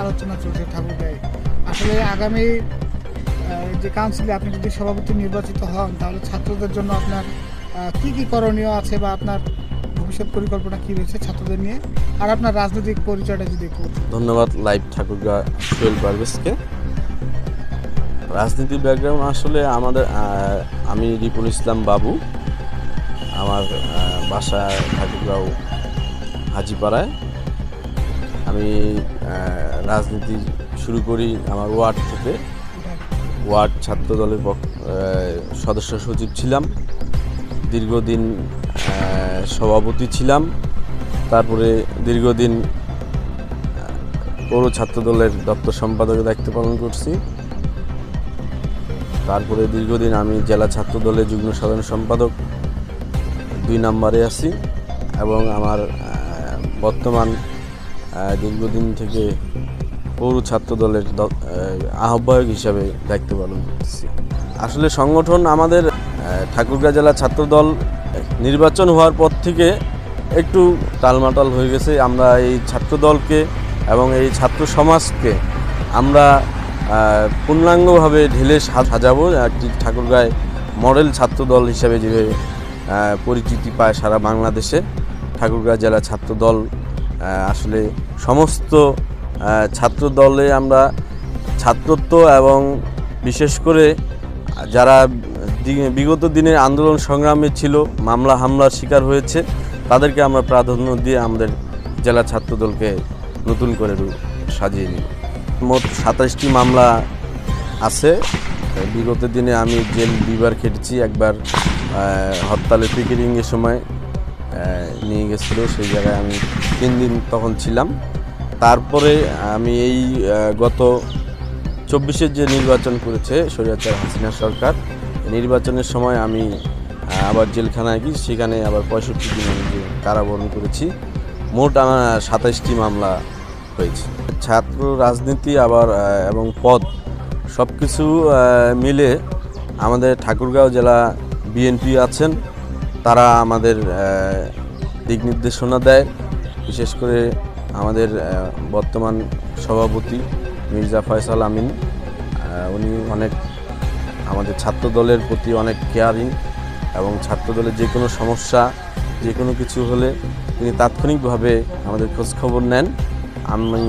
আলোচনা চলছে ঠাকুরগাঁয়ে। আসলে আগামী যে কাউন্সিলে আপনি যদি সভাপতি নির্বাচিত হন, তাহলে ছাত্রদের জন্য আপনার কি কি করণীয় আছে বা আপনার ভবিষ্যৎ পরিকল্পনা কি রয়েছে ছাত্রদের নিয়ে, আর আপনার রাজনৈতিক পরিচয়টা যদি একটু। ধন্যবাদ লাইভ ঠাকুরগাঁ সোহেল পারভেজকে। রাজনীতির ব্যাকগ্রাউন্ড আসলে আমি রিপুল ইসলাম বাবু। আমার বাসা ঠাকুরগাঁও হাজিপাড়ায়। আমি রাজনীতি শুরু করি আমার ওয়ার্ড থেকে। ওয়ার্ড ছাত্র দলের সদস্য সচিব ছিলাম, দীর্ঘদিন সভাপতি ছিলাম, তারপরে দীর্ঘদিন পৌর ছাত্র দলের দপ্তর সম্পাদকের দায়িত্ব পালন করছি। তারপরে দীর্ঘদিন আমি জেলা ছাত্র দলের যুগ্ম সাধারণ সম্পাদক 2 নম্বরে আছি, এবং আমার বর্তমান দীর্ঘদিন থেকে পৌর ছাত্র দলের আহ্বায়ক হিসাবে দায়িত্ব পালন করতেছি। আসলে সংগঠন আমাদের ঠাকুরগাঁ জেলা ছাত্র দল নির্বাচন হওয়ার পর থেকে একটু টালমাটাল হয়ে গেছে। আমরা এই ছাত্র দলকে এবং এই ছাত্র সমাজকে আমরা পূর্ণাঙ্গভাবে ঢেলে সাজাবো একটি ঠাকুরগাঁয় মডেল ছাত্র দল হিসাবে যেভাবে পরিচিতি পায় সারা বাংলাদেশে। ঠাকুরগাঁ জেলা ছাত্র দল আসলে সমস্ত ছাত্র দলে আমরা ছাত্রত্ব এবং বিশেষ করে যারা বিগত দিনের আন্দোলন সংগ্রামে ছিল, মামলা হামলার শিকার হয়েছে, তাদেরকে আমরা প্রাধান্য দিয়ে আমাদের জেলা ছাত্র দলকে নতুন করে সাজিয়ে নিই। মোট 27টি মামলা আছে। বিগত দিনে আমি জেল 2বার খেটেছি। একবার হরতালে পিকেটিংয়ের সময় নিয়ে গেছিলো, সেই জায়গায় আমি 3 দিন তখন ছিলাম। তারপরে আমি এই গত 24-এর যে নির্বাচন করেছে স্বৈরাচার হাসিনা সরকার, নির্বাচনের সময় আমি আবার জেলখানায় গিয়ে সেখানে আবার 65 দিন আমি কারাবরণ করেছি। মোট আমার 27টি মামলা হয়েছে। ছাত্র রাজনীতি আবার এবং পদ সব কিছু মিলে আমাদের ঠাকুরগাঁও জেলা বিএনপি আছেন, তারা আমাদের দিক নির্দেশনা দেয়। বিশেষ করে আমাদের বর্তমান সভাপতি মির্জা ফয়সাল আমিন, উনি অনেক আমাদের ছাত্র দলের প্রতি অনেক কেয়ারিং, এবং ছাত্র দলের যে কোনো সমস্যা, যে কোনো কিছু হলে তিনি তাৎক্ষণিকভাবে আমাদের খোঁজখবর নেন। আমি